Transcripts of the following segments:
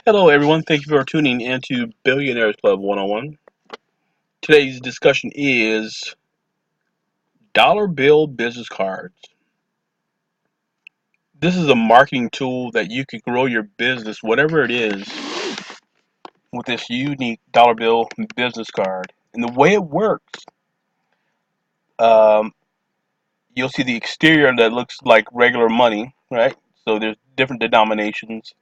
Hello, everyone. Thank you for tuning into Billionaires Club 101. Today's discussion is dollar bill business cards. This is a marketing tool that you can grow your business, whatever it is, with this unique dollar bill business card. And the way it works, um, you'll see the exterior that looks like regular money, right? So there's different denominations.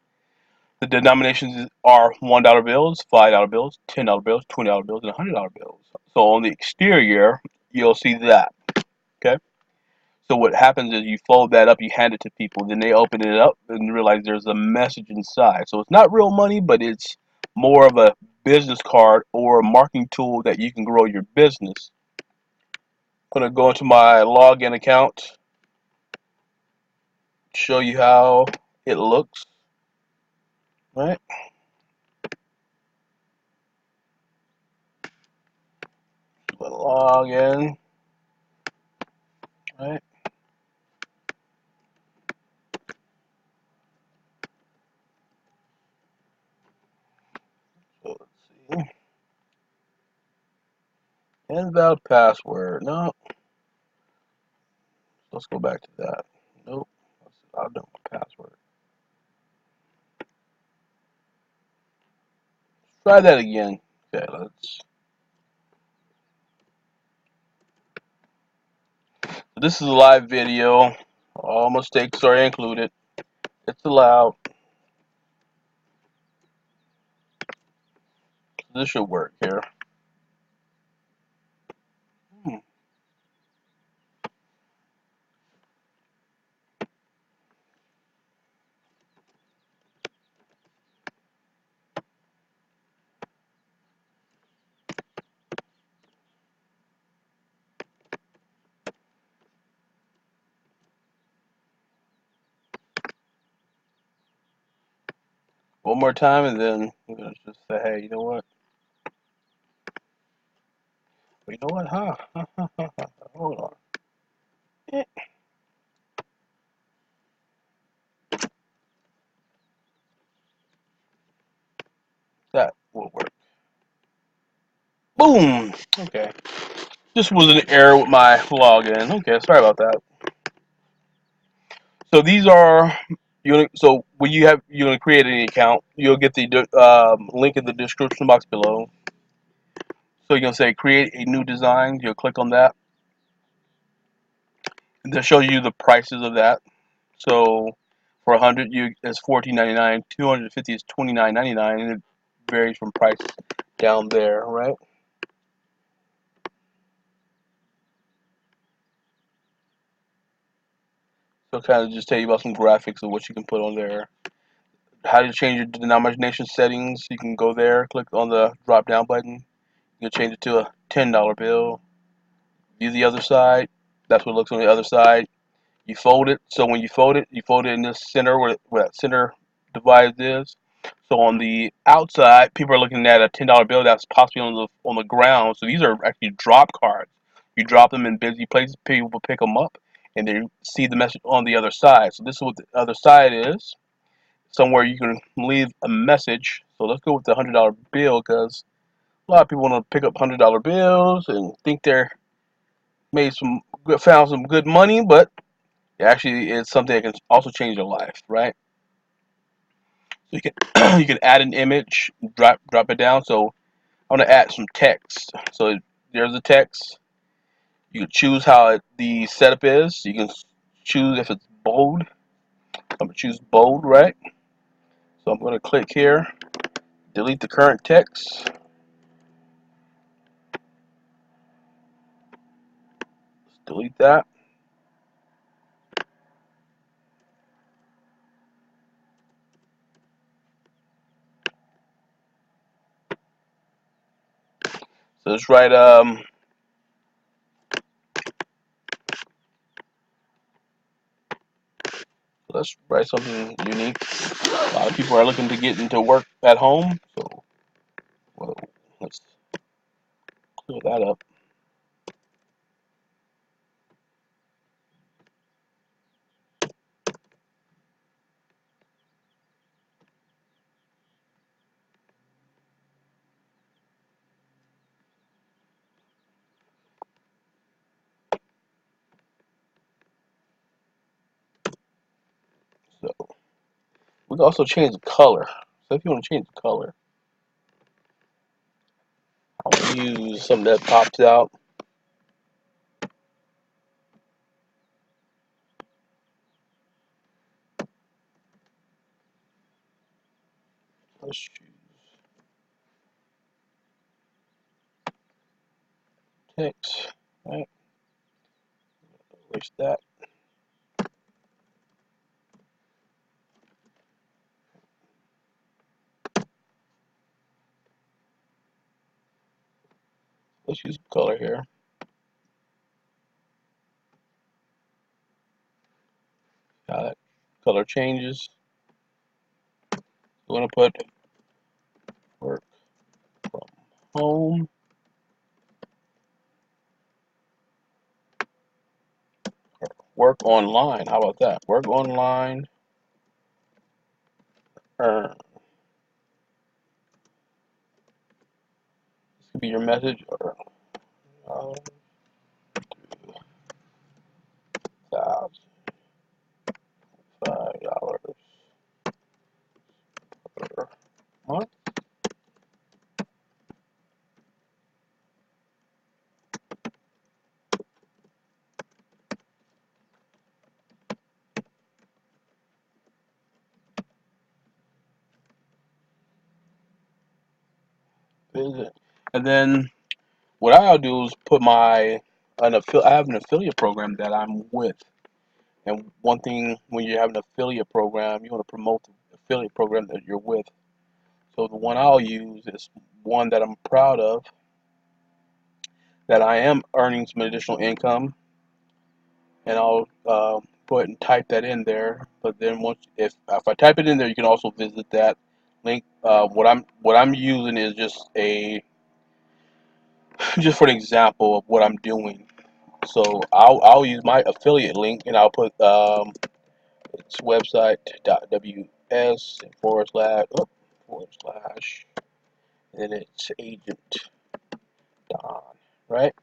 The denominations are $1 bills, $5 bills, $10 bills, $20 bills, and $100 bills. So on the exterior, you'll see that. Okay. So what happens is you fold that up, you hand it to people, then they open it up and realize there's a message inside. So it's not real money, but it's more of a business card or a marketing tool that you can grow your business. I'm gonna go into my login account, show you how it looks. Right. Log in. Right. So let's see. Invalid password. No. Let's go back to that. Nope. I'll do my password. Try that again. Okay, let's. This is a live video. All mistakes are included. It's allowed. This should work here. Hmm. One more time, and then I'm gonna just say, hey, you know what? You know what? Huh? Hold on. Eh, that will work. Boom. Okay. This was an error with my login. Okay, sorry about that. So these are so when you're gonna create an account, you'll get the link in the description box below. So you're gonna say create a new design. You'll click on that, and they'll show you the prices of that. So for 100, it's 14.99. 250 is 29.99, and it varies from price down there, right? So kind of just tell you about some graphics of what you can put on there. How to change your denomination settings? You can go there, click on the drop down button. You can change it to a $10 bill. View the other side. That's what it looks on the other side. You fold it. So when you fold it in this center where that center divides is. So on the outside, people are looking at a $10 bill that's possibly on the ground. So these are actually drop cards. You drop them in busy places, people will pick them up, and they see the message on the other side. So this is what the other side is. Somewhere you can leave a message. So let's go with the $100 bill because a lot of people want to pick up $100 bills and think they're found some good money, but actually it's something that can also change your life, right? So you can you can add an image, drop it down. So I want to add some text. So there's a text. You can choose how the setup is. You can choose if it's bold. I'm gonna choose bold, right? So I'm gonna click here, delete the current text, delete that. So let's write something unique. A lot of people are looking to get into work at home, so well, let's clear that up. Let's also change the color. So if you want to change the color, I'll use something that pops out. Let's choose text. Right, erase that. Let's use color here. How that color changes. We're going to put work from home. Work online. How about that? Work online. Earn. This could be your message. Or $1,005 per month. Visit. And then what I'll do is put I have an affiliate program that I'm with. And one thing when you have an affiliate program, you want to promote the affiliate program that you're with. So the one I'll use is one that I'm proud of, that I am earning some additional income, and I'll go ahead and type that in there. But then if I type it in there, you can also visit that link. What I'm using is just just for an example of what I'm doing. So I'll use my affiliate link, and I'll put its website.ws forward slash and then it's agent Don, right?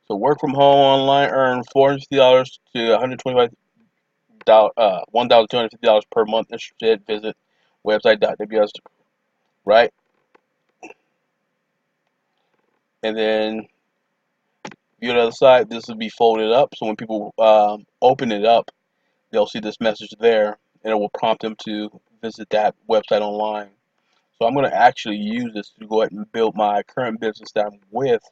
So work from home online, earn $450 to $125 $1,250 per month. Interested, visit website.ws, right? And then view the other side. This will be folded up, so when people open it up, they'll see this message there, and it will prompt them to visit that website online. So I'm going to actually use this to go ahead and build my current business that I'm with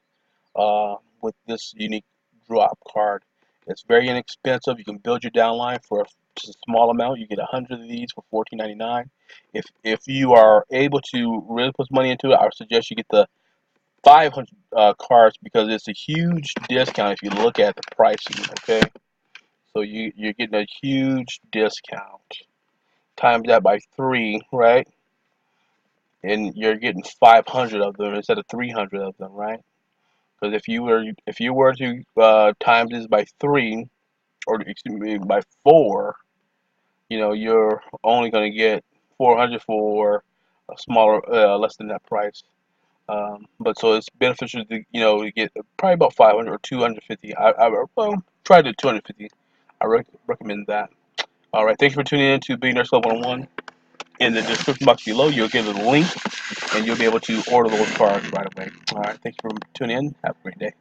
this unique drop card. It's very inexpensive. You can build your downline for just a small amount. You get 100 of these for $14.99. If you are able to really put some money into it, I would suggest you get the 500 cards, because it's a huge discount if you look at the pricing. Okay, so you're getting a huge discount. Times that by 3, right? And you're getting 500 of them instead of 300 of them, right? Because if you were to times this by 3, or excuse me, by 4, you're only going to get 400 for a smaller, less than that price. But so it's beneficial to to get probably about 500 or 250. Well, try to 250. I recommend that. All right, thank you for tuning in to Billionaires Club 101. In the description box below, you'll get a link, and you'll be able to order those cards right away. All right, thank you for tuning in. Have a great day.